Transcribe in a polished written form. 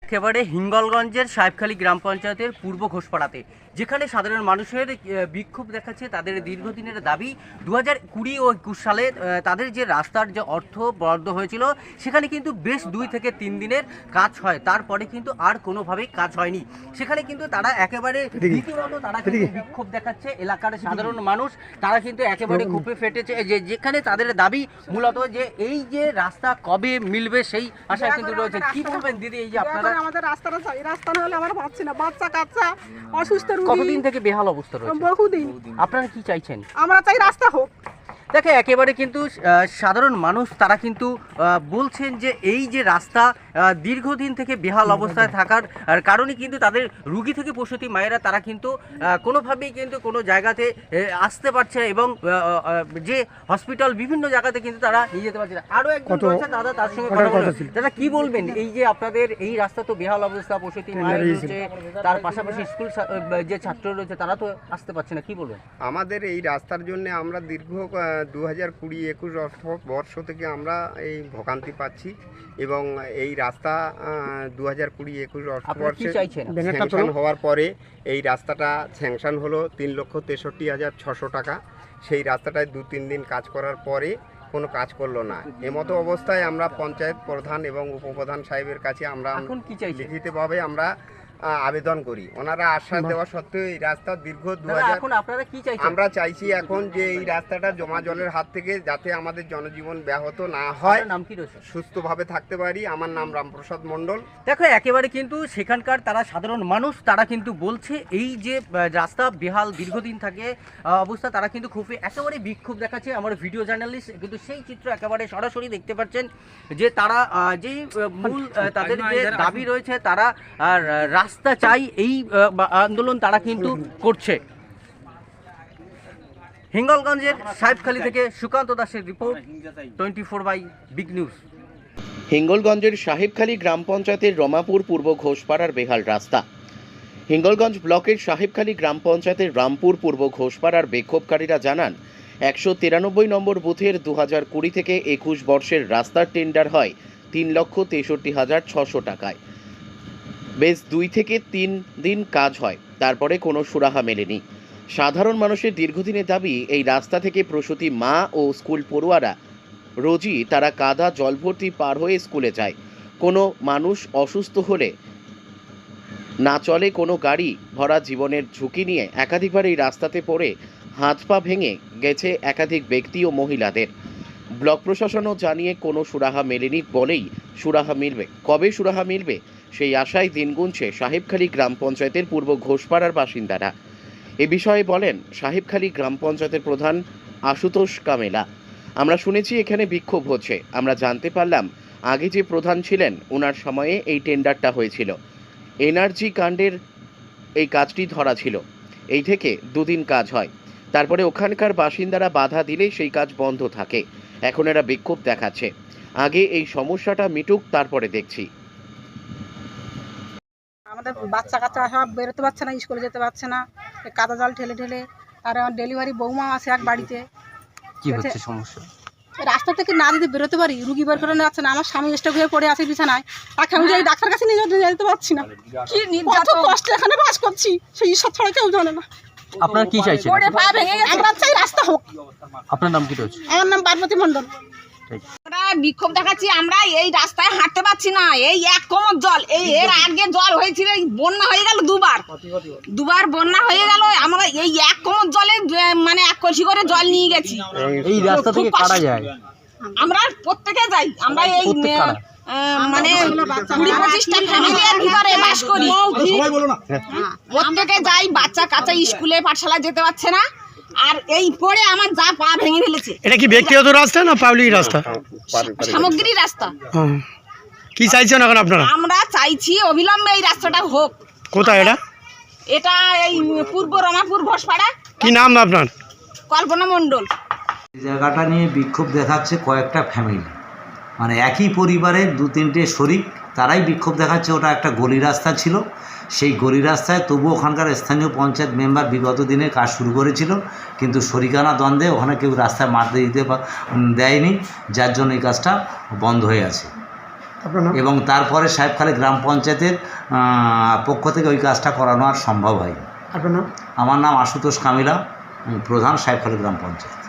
একেবারে হিঙ্গলগঞ্জের সাহেবখালী গ্রাম পঞ্চায়েতের পূর্ব ঘোষপাড়াতে, যেখানে সাধারণ মানুষের বিক্ষোভ দেখাচ্ছে। তাদের দীর্ঘদিনের দাবি 2020 ও 21 সালে তাদের যে রাস্তার যে অর্থ বরাদ্দ হয়েছিল, সেখানে কিন্তু বেশ 2 থেকে 3 দিনের কাজ হয়, তারপরে কিন্তু আর কোনোভাবেই কাজ হয়নি। সেখানে কিন্তু তারা একেবারে রীতিমতো তারা কিন্তু বিক্ষোভ দেখাচ্ছে। এলাকার সাধারণ মানুষ তারা কিন্তু একেবারে ক্ষোভে ফেটেছে, যেখানে তাদের দাবি মূলত যে এই যে রাস্তা কবে মিলবে সেই আশায় কিন্তু রয়েছে। কি বলবেন দিদি, এই যে আপনারা আমাদের রাস্তাটা চাই, রাস্তা না হলে আমরা পাচ্ছি না, বাচ্চা কাচ্চা অসুস্থ রোগী। কতদিন থেকে বেহাল অবস্থা রয়েছে? বহুদিন। আপনারা কি চাইছেন? আমরা চাই রাস্তা হোক। দেখে একেবারে কিন্তু সাধারণ মানুষ তারা কিন্তু বলছেন যে এই যে রাস্তা দীর্ঘদিন থেকে বেহাল অবস্থায় থাকার কারণে কিন্তু তাদের রুগী থেকে প্রসূতি মায়েরা তারা কিন্তু কোনোভাবেই কিন্তু কোনো জায়গাতে আসতে পারছে, এবং যে হসপিটাল বিভিন্ন জায়গাতে কিন্তু তারা নিয়ে যেতে পারছে না। আরও একজন রয়েছে দাদা, তার সঙ্গে কথা বলবেন। দাদা কি বলবেন, এই যে আপনাদের এই রাস্তা তো বেহাল অবস্থা, প্রসূতি মায়ের রয়েছে, তার পাশাপাশি স্কুল যে ছাত্র রয়েছে তারা তো আসতে পারছে না, কি বলবেন? আমাদের এই রাস্তার জন্য আমরা দীর্ঘ 2020-21 অর্থবর্ষ থেকে আমরা এই ভোগান্তি পাচ্ছি, এবং এই রাস্তা 2020-21 অর্থবর্ষে স্যাংশন হওয়ার পরে এই রাস্তাটা স্যাংশন হলো 3,63,600 টাকা। সেই রাস্তাটায় 2-3 দিন কাজ করার পরে কোনো কাজ করলো না। এমতো অবস্থায় আমরা পঞ্চায়েত প্রধান এবং উপপ্রধান সাহেবের কাছে আমরা লিখিতভাবে আমরা আবেদন করি। ওনারা আশ্বাস দেওয়া সত্ত্বেও এই রাস্তা দীর্ঘ 2000 আমরা চাইছি এখন যে এই রাস্তাটা জমা জলের হাত থেকে যাতে আমাদের জনজীবন ব্যাহত না হয়, নাম কি রয়েছে, সুস্থভাবে থাকতে পারি। আমার নাম রামপ্রসাদ মণ্ডল। দেখো একেবারে কিন্তু সেখানকার তারা সাধারণ মানুষ তারা কিন্তু বলছে এই যে রাস্তা বেহাল দীর্ঘদিন থাকে অবস্থা, তারা কিন্তু খুবই একেবারে বিক্ষোভ দেখাচ্ছে। আমার ভিডিও জার্নালিস্ট কিন্তু সেই চিত্র একেবারে সরাসরি দেখতে পাচ্ছেন যে তারা যেই মূল তাদের যে দাবি রয়েছে, তারা রাস্তা চাই, এই আন্দোলন তারা কিন্তু করছে। হিঙ্গলগঞ্জের সাহেবখালী থেকে সুকান্ত দাসের রিপোর্ট, 24/বিগ নিউজ। হিঙ্গলগঞ্জের সাহেবখালী গ্রাম পঞ্চায়েতের রমাপুর পূর্ব ঘোষপাড়ার বেহাল রাস্তা। হিঙ্গলগঞ্জ ব্লকের সাহেবখালী গ্রাম পঞ্চায়েতের রামপুর পূর্ব ঘোষপাড়ার বিক্ষোভকারীরা জানান, 193 নম্বর বুথের 2020 থেকে 21 বর্ষের রাস্তার টেন্ডার হয় 3,63,600 টাকায়। বেশ 2 থেকে 3 দিন কাজ হয়, তারপরে কোনো সুরাহা মেলেনি। সাধারণ মানুষের দীর্ঘদিনের দাবি, এই রাস্তা থেকে প্রসূতি মা ও স্কুল পড়ুয়ারা রোজই তারা কাদা জল ভর্তি পার হয়ে স্কুলে যায়। কোনো মানুষ অসুস্থ হলে না চলে কোনো গাড়ি, ভরা জীবনের ঝুঁকি নিয়ে একাধিকবার এই রাস্তাতে পড়ে হাত পা ভেঙে গেছে একাধিক ব্যক্তি ও মহিলাদের। ব্লক প্রশাসনও জানিয়ে কোনো সুরাহা মেলেনি, বলেই সুরাহা মিলবে। কবে সুরাহা মিলবে সেই আশায় দিন গুনছে সাহেবখালী গ্রাম পঞ্চায়েতের পূর্ব ঘোষপাড়ার বাসিন্দারা। এ বিষয়ে বলেন সাহেবখালী গ্রাম পঞ্চায়েতের প্রধান আশুতোষ কামেলা। আমরা শুনেছি এখানে বিক্ষোভ হচ্ছে, আমরা জানতে পারলাম আগে যে প্রধান ছিলেন ওনার সময়ে এই টেন্ডারটা হয়েছিল, এনার্জি কাণ্ডের এই কাজটি ধরা ছিল। এই থেকে 2 দিন কাজ হয়, তারপরে ওখানকার বাসিন্দারা বাধা দিলে সেই কাজ বন্ধ থাকে। এখন এরা বিক্ষোভ দেখাচ্ছে, আগে এই সমস্যাটা মিটুক, তারপরে দেখছি। আমাদের বাচ্চা কাচ্চা সব বেরোতে পারছে না, স্কুলে যেতে পারছে না, কাদা জল ঠেলে ঠেলে। আর ডেলিভারি বৌমা আছে এক বাড়িতে। কি হচ্ছে সমস্যা? রাস্তা থেকে না যদি বেরোতে পারি, রুগী বের করে যাচ্ছে না। আমার স্বামী স্ট্রোক হয়ে পড়ে আছে বিছানায়, তাকে আমি যাই ডাক্তার কাছে নিয়ে যেতে পারছি না। কি কত কষ্টে এখানে বাস করছি, সেই ঈশ্বর ছাড়া কেউ জানে না। আপনারা কি চাইছেন? আমরা চাই রাস্তা হোক। আপনার নাম কি রয়েছে? আমার নাম পার্বতী মণ্ডল। আমরা বিক্ষোভ দেখাচ্ছি, আমরা এই রাস্তায় হাঁটতে পারছি না। এই এক কোমর জল, এর আগে জল হয়েছিল, বন্যা হয়ে গেল দুবার বন্যা হয়ে গেল। আমরা এই এক কোমর জলে মানে 1 কলসি করে জল নিয়ে গেছি। এই রাস্তা থেকে কাটা যায়, আমরা প্রত্যেকে যাই। আমরা এই মানে 20-25টা ফ্যামিলির ভিতরে বাস করি, প্রত্যেকে যাই। বাচ্চা কাচ্চা স্কুলে পাঠশালায় যেতে পারছে না, আর এই পরে আমার যা পা ভেঙে ফেলেছে। এটা কি ব্যক্তিগত রাস্তা না পাবলিক রাস্তা? সামগ্রী রাস্তা। কি চাইছেন এখন আপনারা? আমরা চাইছি অবিলম্বে এই রাস্তাটা হোক। কোথায় এটা? এটা এই পূর্ব রমাপুর ঘোষপাড়া। কি নাম আপনার? কল্পনা মণ্ডল। এই জায়গাটা নিয়ে বিক্ষোভ দেখাচ্ছে কয়েকটা ফ্যামিলি, মানে একই পরিবারের 2-3টে শরিক, তারাই বিক্ষোভ দেখাচ্ছে। ওটা একটা গলি রাস্তা ছিল, সেই গলি রাস্তায় তবুও ওখানকার স্থানীয় পঞ্চায়েত মেম্বার বিগত দিনে কাজ শুরু করেছিল, কিন্তু শরিকানা দ্বন্দ্বে ওখানে কেউ রাস্তায় মারতে দিতে দেয়নি, যার জন্য এই কাজটা বন্ধ হয়ে আছে। আপনার নাম? এবং তারপরে সাহেবখালী গ্রাম পঞ্চায়েতের পক্ষ থেকে ওই কাজটা করানো আর সম্ভব হয়নি। আপনার নাম? আমার নাম আশুতোষ কামিলা, প্রধান সাহেবখালী গ্রাম পঞ্চায়েত।